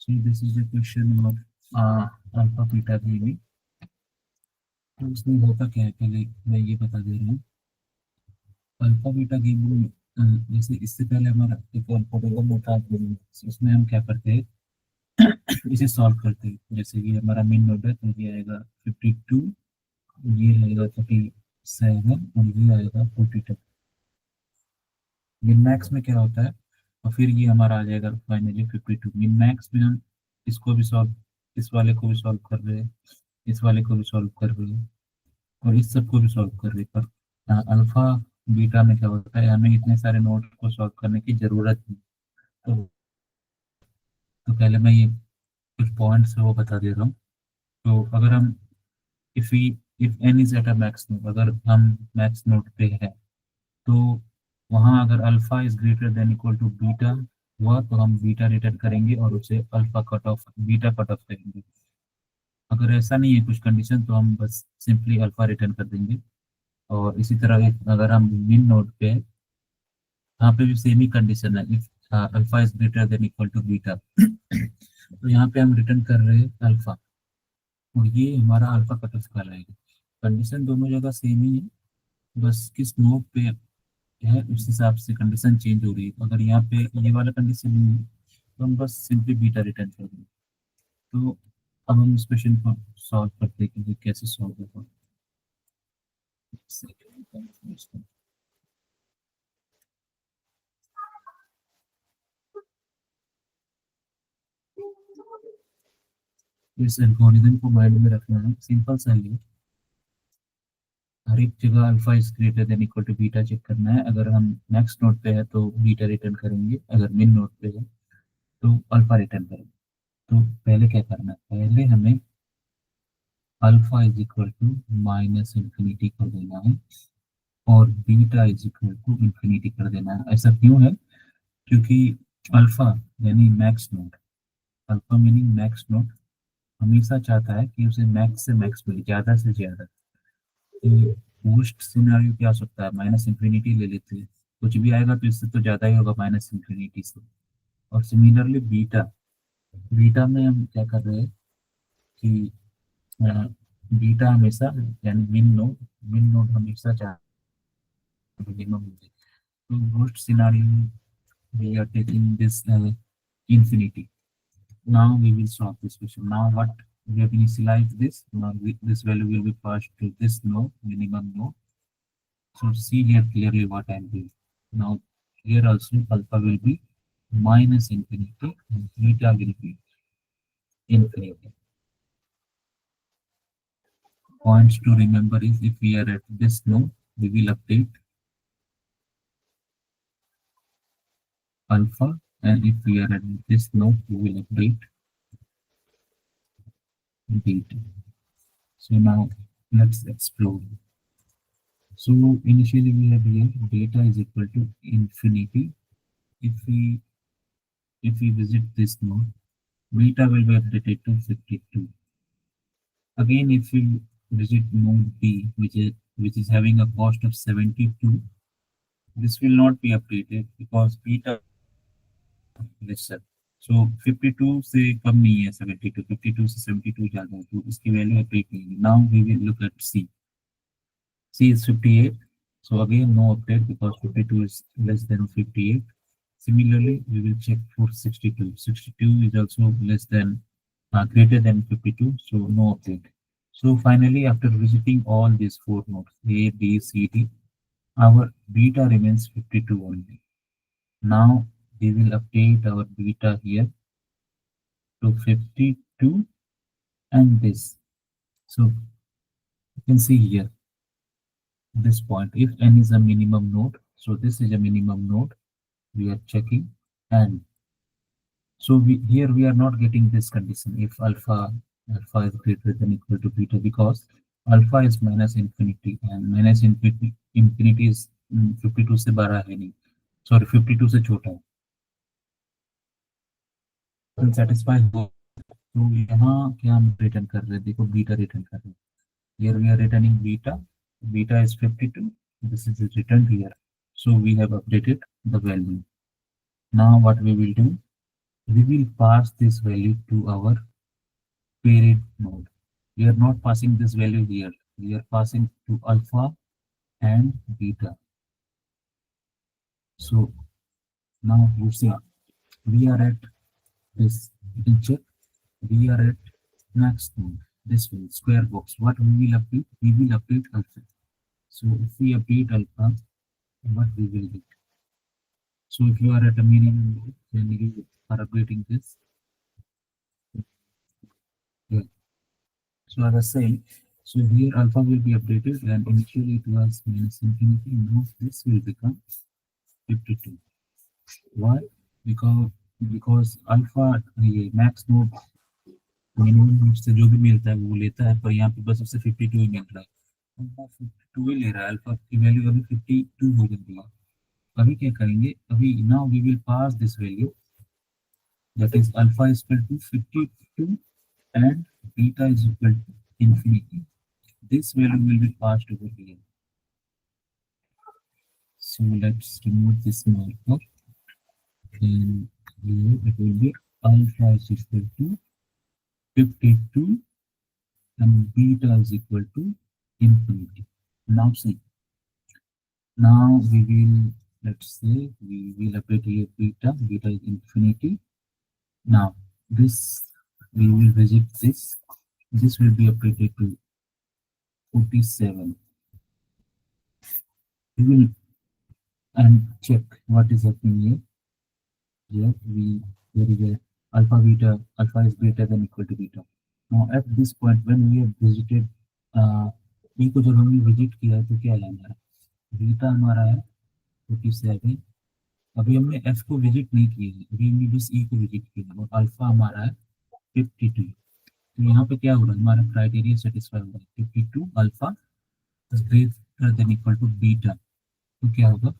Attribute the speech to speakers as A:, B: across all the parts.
A: So this is a question of alpha beta gaming. तो इसमें होता क्या है, पहले मैं ये बता दे रहा हूँ। अल्फा बीटा गेमिंग जैसे इससे पहले हमारा एक अल्फाबेटल होता है, इसमें हम क्या करते हैं, इसे सॉल्व करते हैं। जैसे कि हमारा मेन नोड है, तो ये आएगा 52, ये आएगा 37 और ये आएगा 42। मिन मैक्स में क्या होता है, और फिर ये हमारा आ जाएगा फाइनली 52। मिन मैक्स में हम इसको भी सॉल्व, इस वाले को भी सॉल्व कर रहे हैं, इस वाले को भी सॉल्व कर रहे हैं, और इस सब को भी सॉल्व कर रहे हैं। पर अल्फा बीटा में क्या होता है, हमें इतने सारे नोड को सॉल्व करने की जरूरत नहीं। तो पहले मैं ये कुछ पॉइंट्स है वो बता दे रहा हूँ। तो अगर हम if we if N is at a max node, अगर हम मैक्स नोड पे है, तो वहाँ अगर alpha is greater than equal to beta हुआ, तो हम बीटा रिटर्न करेंगे और उसे alpha cut off beta cut off करेंगे। अगर ऐसा नहीं है कुछ कंडीशन, तो हम बस सिंपली अल्फा रिटर्न कर देंगे। और इसी तरह अगर हम मिन नोड पे हैं, यहाँ पे भी सेम ही कंडीशन है, if alpha is greater than equal to beta. तो यहाँ पे हम रिटर्न कर रहे हैं अल्फा, और ये हमारा अल्फा कट ऑफ कहलाएगा। कंडीशन दोनों जगह सेम ही है, बस किस नोड पे है उस हिसाब से कंडीशन चेंज हो रही है। अगर यहाँ पे ये वाला कंडीशन नहीं है, तो हम बस सिंपली बीटा रिटर्न कर देंगे। तो अब हम इस क्वेश्चन को सॉल्व करते हैं कि ये कैसे सॉल्व होगा। इस एल्गोरिथम को माइंड में रखना है, सिंपल सा ही है। हर एक जगह alpha is greater than equal to beta check करना है। अगर हम नेक्स्ट नोड पे है तो बीटा रिटर्न करेंगे, अगर मिन नोड पे है तो अल्फा रिटर्न करेंगे। तो पहले क्या करना है, पहले हमें alpha is equal to minus infinity कर देना है, और beta is equal to infinity कर देना है। ऐसा क्यों है, क्योंकि अल्फा यानी max node, alpha meaning max node, हमेशा चाहता है कि उसे मैक्स से मैक्स मिले, ज्यादा से ज्यादा। मोस्ट सिनेरियो क्या हो सकता है, माइनस इंफिनिटी ले लेते हैं, कुछ भी आएगा तो इससे तो ज्यादा ही होगा माइनस इंफिनिटी से। और सिमिलरली बीटा, बीटा में हम क्या कर रहे हैं कि बीटा हमेशा यानी मिन नोड हमेशा चाहता है मिनिमम मिले। तो most scenario we are taking this infinity. Now we will solve this question. Now what we have initialized this. Now this value will be passed to this node, minimum node. So see here clearly what I am doing. Now here also alpha will be minus infinity and beta will be infinity. Points to remember is if we are at this node, we will update alpha, and if we are at this node, we will update beta. So now let's explore. So initially we have here beta is equal to infinity. If we visit this node, beta will be updated to 52. Again, if we visit node B, which is having a cost of 72, this will not be updated because beta is lesser. So 52 से कम नहीं है 72, 52 से 72 ज्यादा है, तो इसकी value update नहीं है। Now we will look at C. C is 58. So again, no update because 52 is less than 58. Similarly, we will check for 62. 62 is also less than, greater than 52, so no update. So finally, after visiting all these four nodes, A, B, C, D, our beta remains 52 only. Now we will update our beta here to 52 and this. So you can see here this point, if n is a minimum node, so this is a minimum node we are checking. And so here we are not getting this condition if alpha is greater than equal to beta, because alpha is minus infinity and minus infinity is 52 से बड़ा है नहीं, sorry 52 से छोटा है। Satisfy हो, तो यहाँ क्या हम रिटर्न कर रहे हैं, देखो बीटा रिटर्न कर रहे हैं। Here we are returning beta. Beta is 52. This is returned here. So we have updated the value. Now what we will do? we will pass this value to our parent node. We are not passing this value here. We are passing to alpha and beta. So now you see we are at this. You can check. We are at max node. This one square box. What we will update? We will update alpha. So if we update alpha, what we will get? So if you are at a minimum node, then you are updating this. Yeah. So as I say, so here alpha will be updated and initially it was minus infinity. Now this will become 52. Why? Because because alpha ये max node minimum node से जो भी मिलता है वो लेता है, पर यहाँ पे बस उससे 52 ही मिल रहा है। अल्फा 52 ही ले रहा है, अल्फा की वैल्यू अभी 52 हो गई है। अभी क्या करेंगे? अभी now we will pass this value, that is alpha is equal to 52 and beta is equal to infinity. This value will be passed over here. So let's remove this marker and here it will be alpha is equal to 52 and beta is equal to infinity. Now see, now we will, let's say we will update here beta is infinity. Now this we will visit this will be updated to 47. We will and check what is happening here. Here we there is a alpha is greater than equal to beta. Now at this point when we have visited e को जब हमने visit किया है तो क्या लाना है? Beta हमारा है 47। अभी हमने एफ को विजिट नहीं किया है, अभी हमने बस ई को विजिट किया है और अल्फा हमारा है 52। तो यहाँ पे क्या हो रहा है? हमारा क्राइटेरिया सेटिस्फाई हो रहा है, 52 alpha is greater than equal to beta. तो क्या होगा?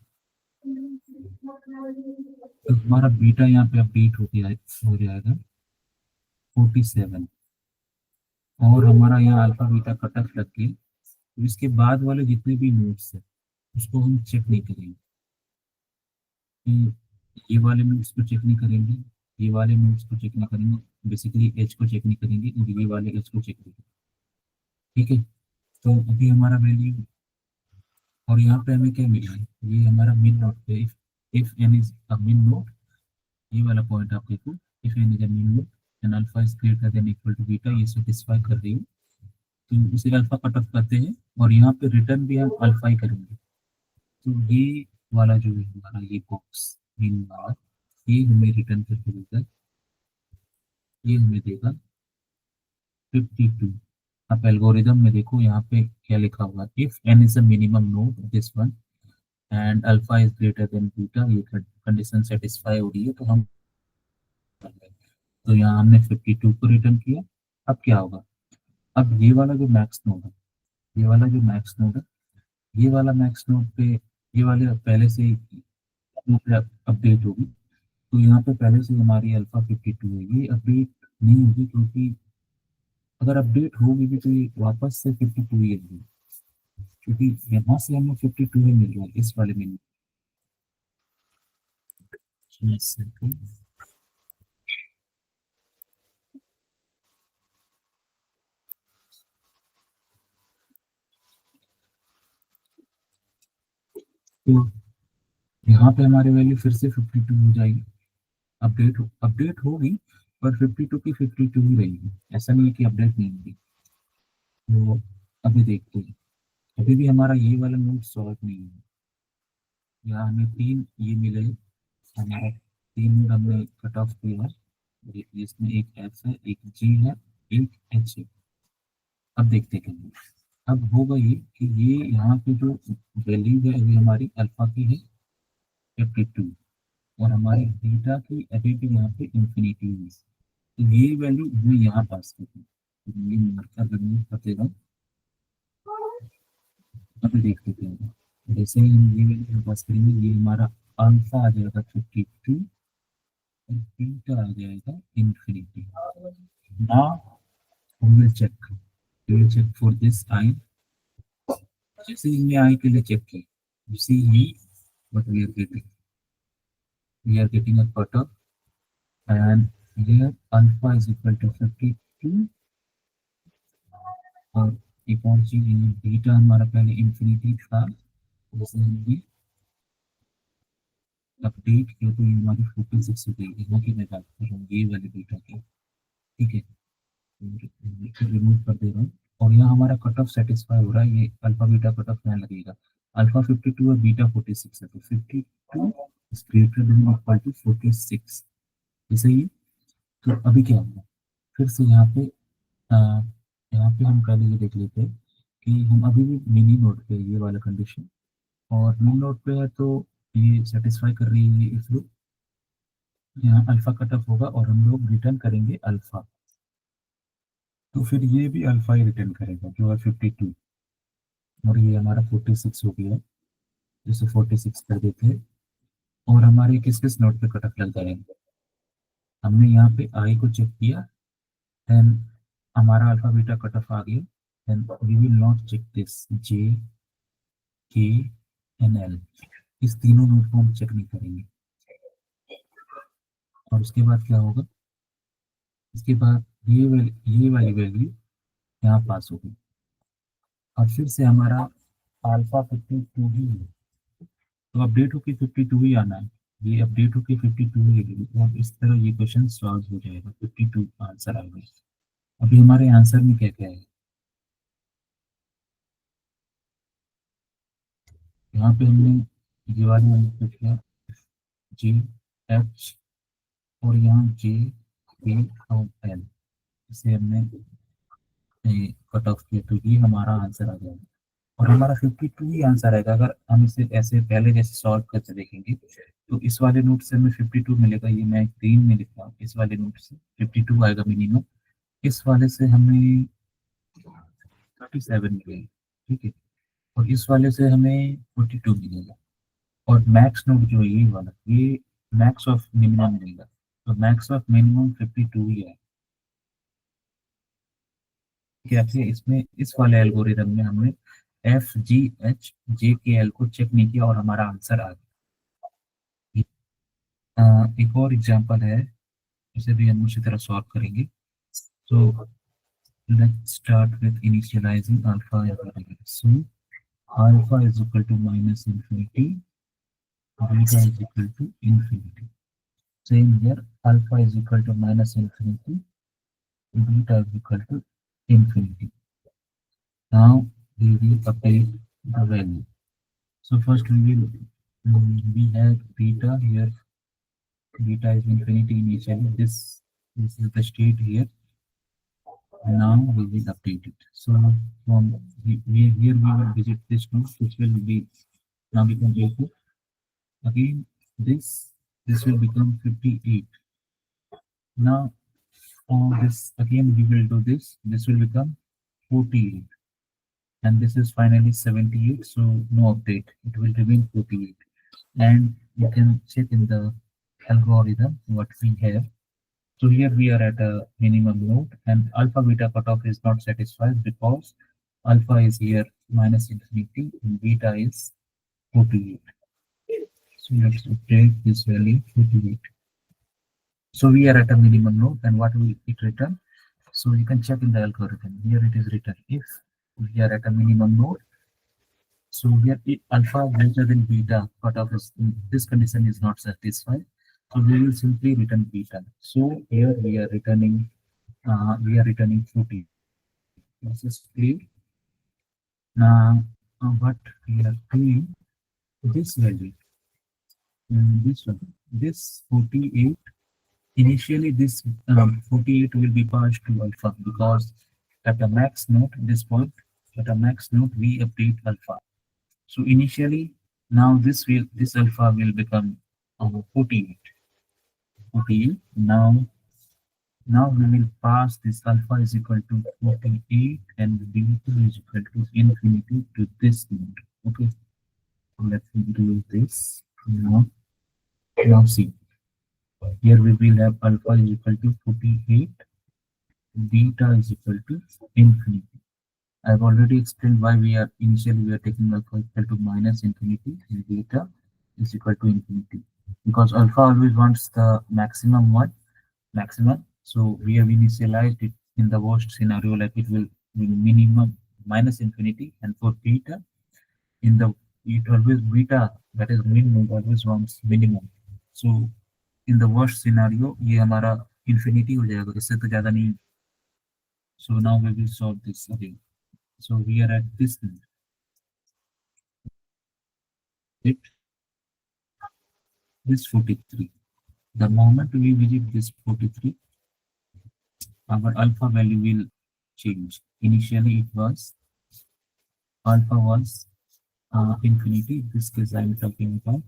A: तो हमारा बीटा यहाँ पे अपडेट हो जाएगा 47 और हमारा यहाँ अल्फा बीटा कट ऑफ लग गई। तो इसके बाद वाले जितने भी नोट्स है उसको हम चेक नहीं करेंगे कि ये वाले नोट्स को चेक नहीं करेंगे, ये वाले नोट्स को चेक नहीं करेंगे, बेसिकली एच को चेक नहीं करेंगे और ये वाले एच को चेक करेंगे। ठीक है, तो अभी हमारा वैल्यू और यहाँ पे हमें क्या मिला है? ये हमारा मिन नोट पे if N is a min note, ये वाला पॉइंट आप देखो, if N is a min node and alpha is greater than equal to beta, ये सेटिस्फाई कर रही है तो उसे अल्फा कट ऑफ करते हैं और यहाँ पे रिटर्न भी हम अल्फा ही करेंगे। तो ये वाला जो है हमारा ये बॉक्स मीन वाला, ये हमें रिटर्न करके देगा, ये हमें देगा 52। आप एल्गोरिदम में देखो यहाँ पे क्या लिखा हुआ है, if N is a minimum node this one and alpha is greater than beta, ये कंडीशन सेटिस्फाई हो रही है तो हम कर रहे हैं। तो यहाँ हमने 52 को रिटर्न किया। अब क्या होगा? अब ये वाला जो मैक्स नोड है, ये वाला जो मैक्स नोड है, ये वाला मैक्स नोड पे ये वाले पहले से ही अपडेट होगी। तो यहाँ पे पहले से हमारी अल्फा 52 है, ये अपडेट नहीं होगी क्योंकि अगर अपडेट होगी भी तो ये वापस से 52 ही होगी, क्योंकि यहाँ से हमें 52 ही मिल रहा है इस वाले में। तो यहाँ पे हमारी वैल्यू फिर से 52 हो जाएगी, अपडेट होगी पर 52 की 52 ही रहेगी, ऐसा नहीं है कि अपडेट नहीं होगी। तो अभी देखते हैं, अभी भी हमारा ये वाला नोट सॉल्व नहीं है। यहाँ हमें 3 ये मिले, हमारा 3 नोड हमने कट ऑफ किया है, इसमें एक एफ है, एक जी है, एक एच है। अब देखते हैं क्या होगा। अब होगा ये कि ये यहाँ पे जो वैल्यू है अभी हमारी अल्फा की है 52 और हमारी बीटा की अभी भी यहाँ पे इंफिनिटी है। तो ये वैल्यू हमें यहाँ पास करनी है। तो ये मार्कर रिमूव कर देगा। अभी देखते क्या होगा। जैसे ही हम ये वैल्यू यहाँ पास करेंगे, ये हमारा अल्फा आ जाएगा 52 और बीटा आ जाएगा infinity. Now we will check, we will check for this I। जैसे ही हमने I के लिए चेक किया, you see here what we are getting a cutoff and here alpha is equal to 52 और एक और चीज ये बीटा हमारा पहले इंफिनिटी था जैसे हमने अपडेट किया तो ये हमारी 46 हो गई यहाँ की मैं बात कर रहा हूँ ये वाली बीटा की ठीक है रिमूव कर दे रहा हूँ और यहाँ हमारा कट ऑफ सेटिस्फाई हो रहा है ये अल्फा बीटा कट ऑफ यहाँ लगेगा अल्फा 52 और बीटा 46 है तो 52 is greater than equal to 46 ऐसे ही तो अभी क्या होगा फिर से अ, यहाँ पे हम पहले ये देख लेते हैं कि हम अभी भी मिनी नोड पे है, ये वाला कंडीशन और मिनी नोड पे है तो ये सेटिस्फाई कर रही है इफ लूप यहाँ अल्फा कट ऑफ होगा और हम लोग रिटर्न करेंगे अल्फा तो फिर ये भी अल्फा ही रिटर्न करेगा जो है 52 और ये हमारा 46 हो गया जिसे 46 कर देते हैं और हमारे किस किस नोड पे कट ऑफ लग जाएंगे हमने यहाँ पे आई को चेक किया देन हमारा अल्फा बीटा कट ऑफ आ गया then we will not check this J K N L इस तीनों नोड को हम चेक नहीं करेंगे और उसके बाद क्या होगा इसके बाद ये वाली वैल्यू यहाँ पास होगी और फिर से हमारा अल्फा 52 ही है तो अपडेट होके 52 ही आना है ये अपडेट होके 52 ही है तो अब इस तरह ये क्वेश्चन सॉल्व हो जाएगा 52 आंसर आएगा अभी हमारे आंसर में क्या क्या है यहाँ पे हमने ये वाली पे किया जी एच और यहाँ जे के और एल इसे हमने कट ऑफ किया तो ये हमारा आंसर आ जाएगा और हमारा 52 ही आंसर आएगा अगर हम इसे ऐसे पहले जैसे सॉल्व करके देखेंगे तो इस वाले नोट से हमें 52 मिलेगा ये मैं ग्रीन में लिख रहा हूँ इस वाले नोट से 52 आएगा मिनिमम इस वाले से हमें 37 मिलेगा ठीक है और इस वाले से हमें 42 मिलेगा और मैक्स नोट जो है ये वाला ये मैक्स ऑफ मिनिमम मिलेगा तो मैक्स ऑफ मिनिमम 52 ही है क्या है इसमें इस वाले एल्गोरिदम में हमने एफ जी एच जे के एल को चेक नहीं किया और हमारा आंसर आ गया एक और एग्जांपल है इसे भी हम उसी तरह सॉल्व करेंगे तो let's start with initializing alpha so alpha is equal to minus infinity beta is equal to infinity same here alpha is equal to minus infinity beta is equal to infinity now we will update the value so first we have beta here beta is infinity initially this is the state here now we will update it so from here we will visit this node which will be now become equal again this will become 58 now on this again we will do this will become 48 and this is finally 78 so no update it will remain 48 and you can check in the algorithm what we have so here we are at a minimum node and alpha beta cutoff is not satisfied because alpha is here minus infinity and beta is 48 so let's update this value 48 so we are at a minimum node and what will it return so you can check in the algorithm here it is written if we are at a minimum node so here alpha greater than beta cutoff is this condition is not satisfied so we will simply return beta so here we are returning 40 this is clear now what we are doing this value this one this 48 initially this 48 will be passed to alpha because at the max node this point at a max node we update alpha so initially now this alpha will become 48 48 now we will pass this alpha is equal to 48 and beta is equal to infinity to this node okay so let's do this now see here we will have alpha is equal to 48 beta is equal to infinity I've already explained why we are taking alpha equal to minus infinity and beta is equal to infinity because alpha always wants the maximum one maximum. So we have initialized it in the worst scenario, like it will be minimum minus infinity, and for beta in the it always beta, that is minimum, always wants minimum. So in the worst scenario ये हमारा infinity हो जाएगा, इससे तो ज़्यादा नहीं. So now we will solve this again. So we are at this it this 43. The moment we visit this 43, our alpha value will change. Initially it was alpha was infinity. In this case I am talking about,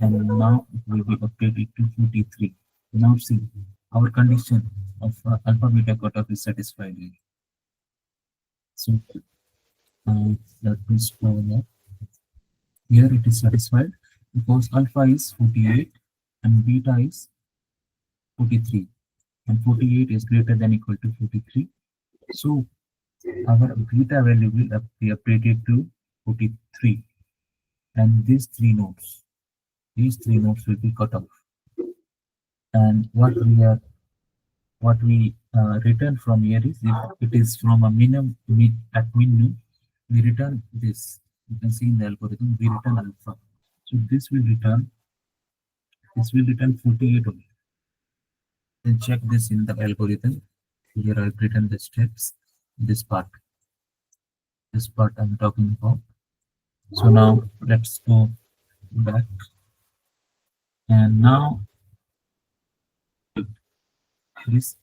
A: and now it will be updated to 43. Now see, our condition of alpha beta cutoff is satisfied here. So let me scroll up. Here it is satisfied because alpha is 48 and beta is 43, and 48 is greater than equal to 43. So our beta value will be updated to 43, and these three nodes will be cut off. And what we return from here is, if it is from a at minimum, we return this. You can see in the algorithm we return alpha. So this will return 48 only. Then check this in the algorithm. Here I've written the steps. This part I'm talking about. So now let's go back, and now this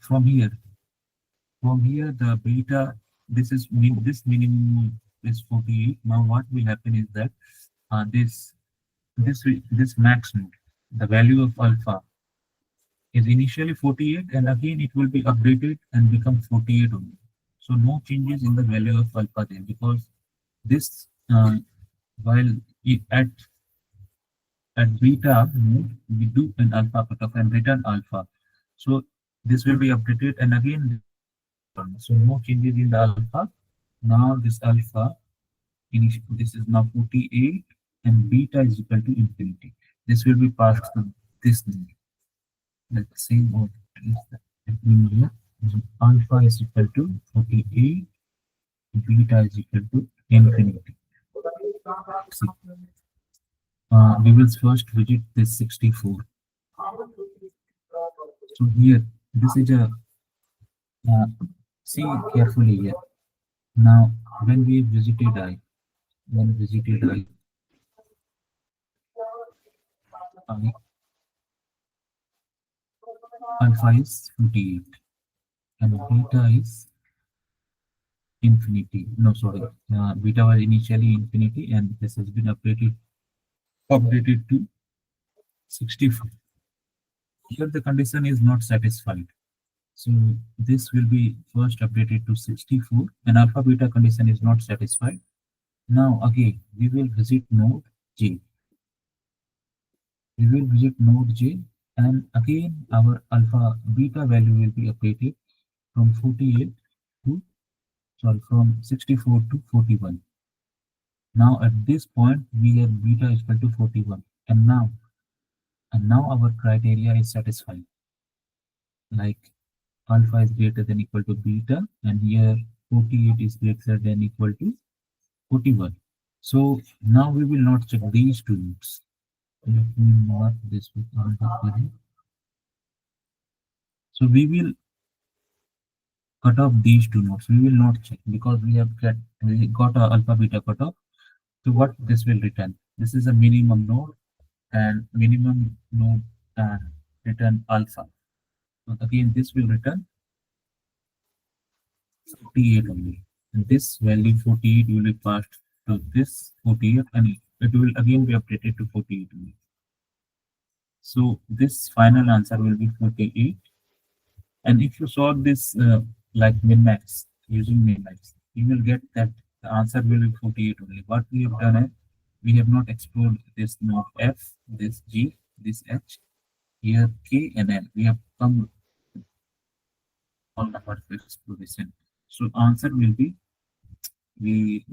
A: from here the beta, this minimum is 48. Now what will happen is that this max node, the value of alpha is initially 48, and again it will be updated and become 48 only. So no changes in the value of alpha there, because this while at beta node we do an alpha cutoff and return alpha. So this will be updated, and again so no changes in the alpha. Now this alpha, this is now 48, and beta is equal to infinity. This will be passed to this node. Let's see what is happening here. So alpha is equal to 48, beta is equal to infinity. See, we will first visit this 64. So here, this is a see carefully here. Now, when we visited I, I alpha is 48 and beta is infinity. No, sorry, beta was initially infinity, and this has been updated to 64. Here the condition is not satisfied. So this will be first updated to 64, and alpha beta condition is not satisfied. Now again, we will visit node J. And again our alpha beta value will be updated from 48 to, sorry, from 64 to 41. Now at this point we have beta is equal to 41, and now our criteria is satisfied. Like alpha is greater than equal to beta, and here 48 is greater than equal to 41. So now we will not check these two nodes. Let me mark this with alpha. So we will cut off these two nodes. We will not check because we got a alpha beta cutoff. So what this will return? This is a minimum node, and minimum node return alpha. So again, this will return 48 only, and this value 48 will be passed to this 48, and it will again be updated to 48 only. So this final answer will be 48. And if you solve this like min-max, using min-max, you will get that the answer will be 48 only. What we have done is, we have not explored this node F, this G, this H, here K and L. We have come all numbers to exploration. So answer will be, the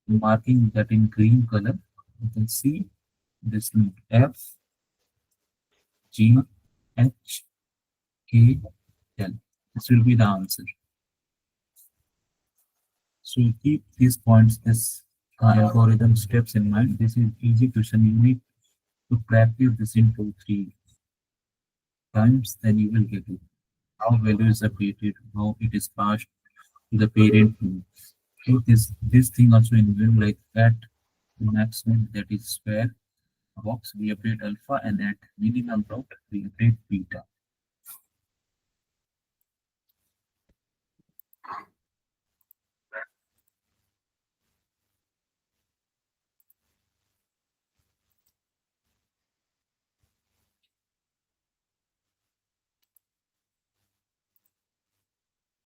A: marking that in green color. You can see this node F, G, H K L. This will be the answer. So keep these points, this algorithm steps in mind. This is easy question. You need to practice this in 2, 3 times, then you will get it. How value is updated, how it is passed to the parent node. So this thing also involved like at maximum, that is square box we update alpha, and at minimum route we update beta.